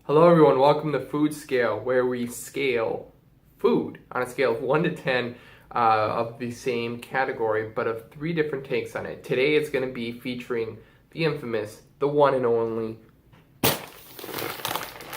Hello everyone, welcome to FoodScale, where we scale food on a scale of 1 to 10 of the same category, but of 3 different takes on it. Today it's going to be featuring the infamous, the one and only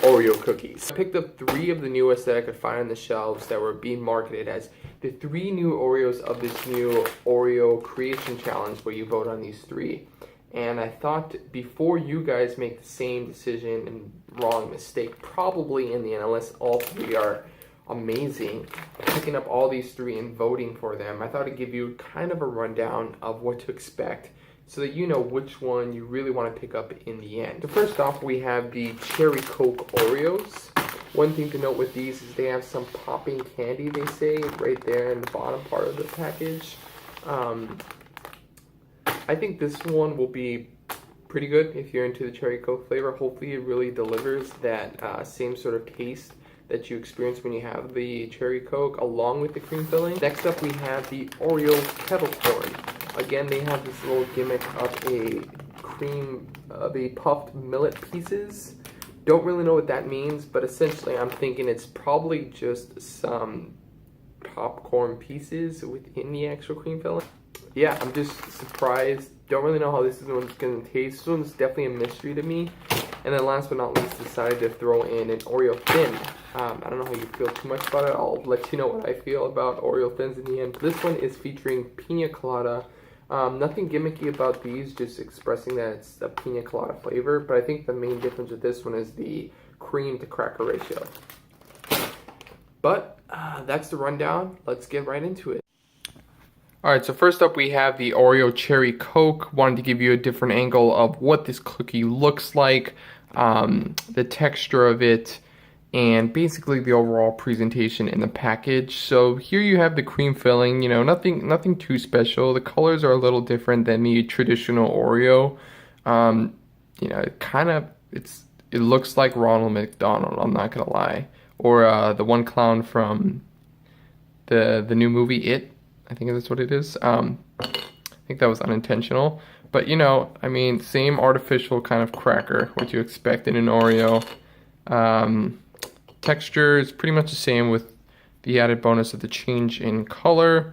Oreo cookies. I picked up 3 of the newest that I could find on the shelves that were being marketed as the 3 new Oreos of this new Oreo creation challenge where you vote on these 3. And I thought before you guys make the same decision and wrong mistake, probably in the end, unless all 3 are amazing, picking up all these 3 and voting for them, I thought I'd give you kind of a rundown of what to expect so that you know which one you really want to pick up in the end. So first off, we have the Cherry Coke Oreos. One thing to note with these is they have some popping candy, they say, right there in the bottom part of the package. I think this one will be pretty good if you're into the Cherry Coke flavor. Hopefully it really delivers that same sort of taste that you experience when you have the Cherry Coke along with the cream filling. Next up we have the Oreo Kettle Corn. Again, they have this little gimmick of a puffed millet pieces. Don't really know what that means, but essentially I'm thinking it's probably just some popcorn pieces within the actual cream filling. Yeah, I'm just surprised. Don't really know how this one's going to taste. This one's definitely a mystery to me. And then last but not least, decided to throw in an Oreo Thin. I don't know how you feel too much about it. I'll let you know what I feel about Oreo Thins in the end. This one is featuring Pina Colada. Nothing gimmicky about these, just expressing that it's a Pina Colada flavor. But I think the main difference with this one is the cream to cracker ratio. But that's the rundown. Let's get right into it. Alright, so first up we have the Oreo Cherry Coke. Wanted to give you a different angle of what this cookie looks like, the texture of it, and basically the overall presentation in the package. So here you have the cream filling, you know, nothing too special. The colors are a little different than the traditional Oreo. You know, it looks like Ronald McDonald, I'm not gonna lie. Or the one clown from the new movie It. I think that's what it is. I think that was unintentional. But, you know, I mean, same artificial kind of cracker, what you expect in an Oreo. Texture is pretty much the same with the added bonus of the change in color.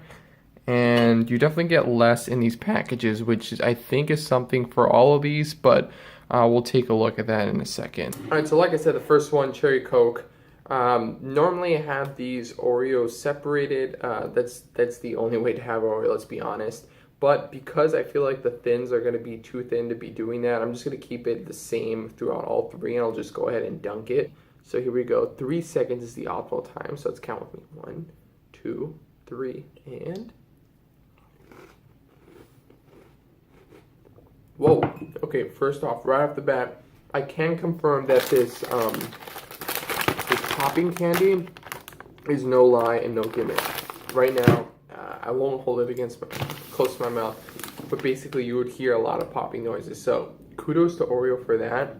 And you definitely get less in these packages, which I think is something for all of these. But we'll take a look at that in a second. All right, so like I said, the first one, Cherry Coke. Normally I have these Oreos separated. That's the only way to have Oreo, let's be honest. But because I feel like the thins are going to be too thin to be doing that, I'm just going to keep it the same throughout all 3, and I'll just go ahead and dunk it. So here we go. 3 seconds is the optimal time, so let's count with me. 1, 2, 3, and... Whoa. Okay, first off, right off the bat, I can confirm that this popping candy is no lie and no gimmick. Right now, I won't hold it close to my mouth, but basically you would hear a lot of popping noises. So kudos to Oreo for that.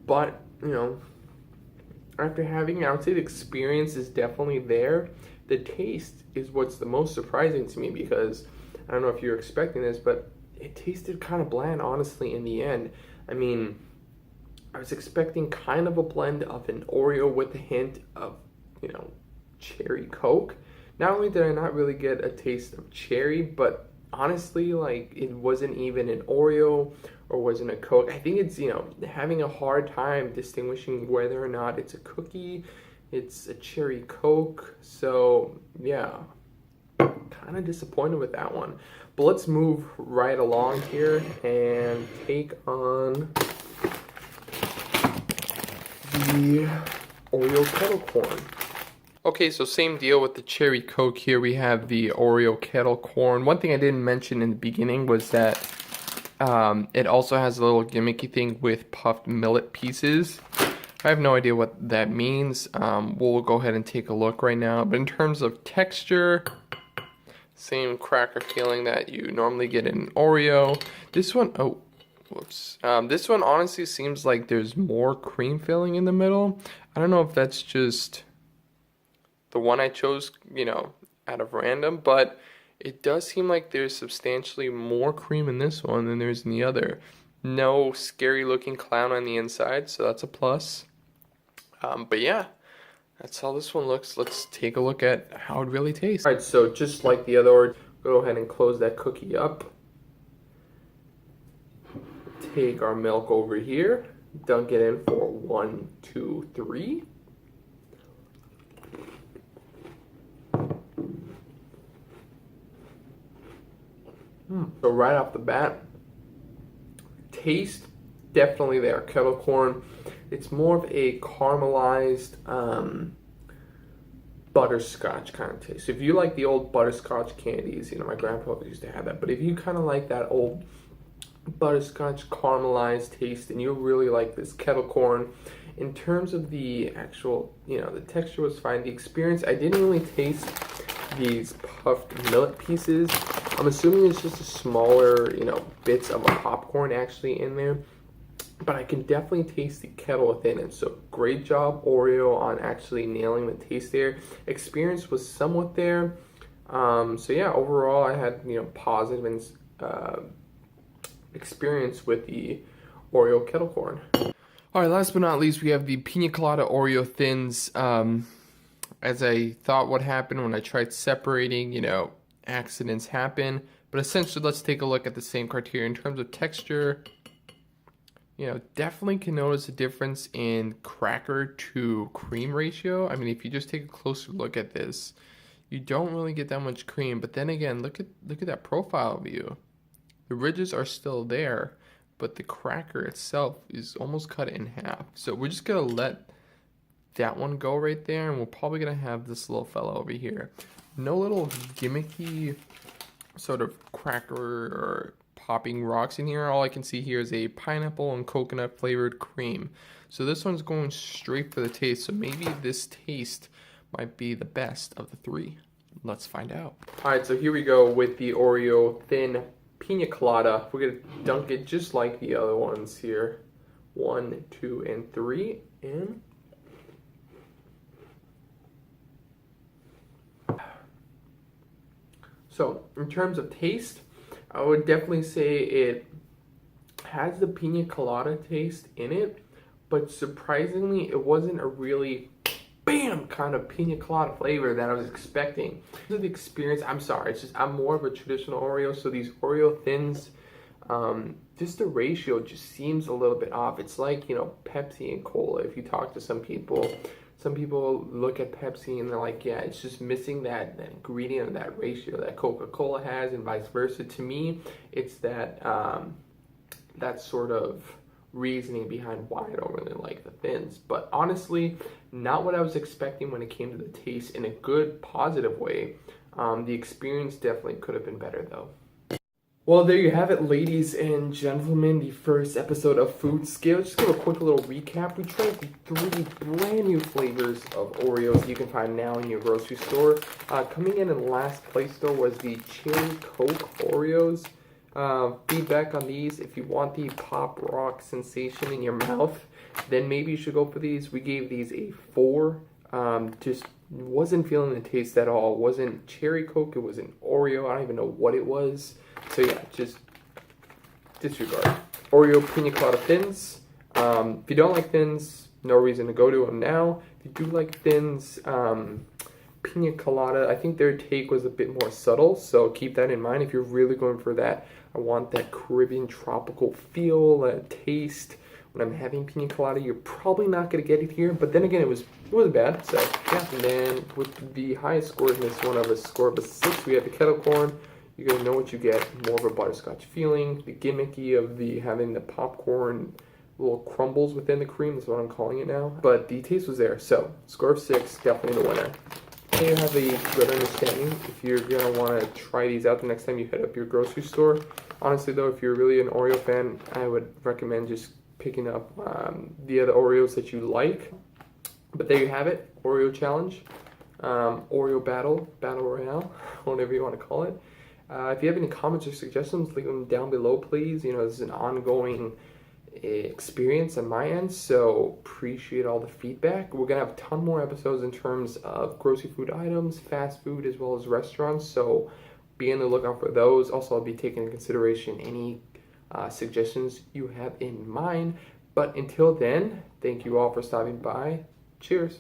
But, you know, after having, I would say the experience is definitely there. The taste is what's the most surprising to me, because I don't know if you're expecting this, but it tasted kind of bland, honestly, in the end. I mean, I was expecting kind of a blend of an Oreo with a hint of, you know, Cherry Coke. Not only did I not really get a taste of cherry, but honestly, like, it wasn't even an Oreo or wasn't a Coke. I think it's, you know, having a hard time distinguishing whether or not it's a cookie, it's a Cherry Coke. So, yeah, kind of disappointed with that one. But let's move right along here and take on the Oreo Kettle Corn. Okay, so same deal with the Cherry Coke here. We have the Oreo Kettle Corn. One thing I didn't mention in the beginning was that it also has a little gimmicky thing with puffed millet pieces. I have no idea what that means. We'll go ahead and take a look right now. But in terms of texture, same cracker feeling that you normally get in Oreo. This one, oh, whoops. This one honestly seems like there's more cream filling in the middle. I don't know if that's just the one I chose, you know, out of random, but it does seem like there's substantially more cream in this one than there's in the other. No scary looking clown on the inside, so that's a plus. But yeah, that's how this one looks. Let's take a look at how it really tastes. All right, so just like the other Oreo, go ahead and close that cookie up. Take our milk over here, dunk it in for 1, 2, 3. So right off the bat, taste definitely there. Kettle corn, it's more of a caramelized butterscotch kind of taste. So if you like the old butterscotch candies, you know, my grandpa used to have that, but if you kind of like that old butterscotch caramelized taste and you really like this kettle corn, in terms of the actual, you know, the texture was fine. The experience, I didn't really taste these puffed millet pieces. I'm assuming it's just a smaller, you know, bits of a popcorn actually in there, but I can definitely taste the kettle within it. So great job, Oreo, on actually nailing the taste there. Experience was somewhat there. So yeah, overall I had, you know, positive experience with the Oreo kettle corn. All right, last but not least, we have the Pina Colada Oreo Thins. As I thought what happened when I tried separating, you know, accidents happen. But essentially, let's take a look at the same criteria. In terms of texture, you know, definitely can notice a difference in cracker to cream ratio. I mean, if you just take a closer look at this, you don't really get that much cream. But then again, look at that profile view. The ridges are still there, but the cracker itself is almost cut in half. So we're just gonna let that one go right there, and we're probably gonna have this little fella over here. No little gimmicky sort of cracker or popping rocks in here. All I can see here is a pineapple and coconut flavored cream. So this one's going straight for the taste. So maybe this taste might be the best of the three. Let's find out. All right, so here we go with the Oreo Thin Pina Colada. We're gonna dunk it just like the other ones here. 1, 2, and 3, and so in terms of taste, I would definitely say it has the Pina Colada taste in it, but surprisingly, it wasn't a really bam kind of Pina Colada flavor that I was expecting. The experience, I'm sorry, it's just I'm more of a traditional Oreo, so these Oreo Thins, just the ratio just seems a little bit off. It's like, you know, Pepsi and cola. If you talk to some people look at Pepsi and they're like, yeah, it's just missing that ingredient of that ratio that Coca-Cola has, and vice versa. To me, it's that that sort of reasoning behind why I don't really like the Thins. But honestly, not what I was expecting when it came to the taste in a good, positive way. The experience definitely could have been better though. Well, there you have it, ladies and gentlemen, the first episode of FoodScale. Just give a quick little recap. We tried the 3 brand new flavors of Oreos you can find now in your grocery store. Coming in last place though was the Cherry Coke Oreos. Feedback on these: if you want the pop rock sensation in your mouth, then maybe you should go for these. We gave these a 4. Just wasn't feeling the taste at all. It wasn't Cherry Coke, it was an Oreo. I don't even know what it was. So yeah, just disregard. Oreo Pina Colada Thins. If you don't like Thins, no reason to go to them now. If you do like Thins, Pina Colada, I think their take was a bit more subtle, so keep that in mind if you're really going for that. I want that Caribbean tropical feel, that taste. When I'm having Pina Colada, you're probably not going to get it here, but then again, it wasn't bad. So yeah, and then with the highest score in this one of a score of a 6, we have the kettle corn. You're going to know what you get, more of a butterscotch feeling, the gimmicky of having the popcorn little crumbles within the cream is what I'm calling it now. But the taste was there, so score of 6, definitely the winner. So you have a good understanding if you're going to want to try these out the next time you hit up your grocery store. Honestly though, if you're really an Oreo fan, I would recommend just picking up the other Oreos that you like. But there you have it, Oreo challenge, Oreo battle royale, whatever you want to call it. If you have any comments or suggestions, leave them down below, please. You know, this is an ongoing experience on my end, so appreciate all the feedback. We're gonna have a ton more episodes in terms of grocery food items, fast food, as well as restaurants, so be on the lookout for those. Also, I'll be taking into consideration any suggestions you have in mind. But until then, thank you all for stopping by. Cheers.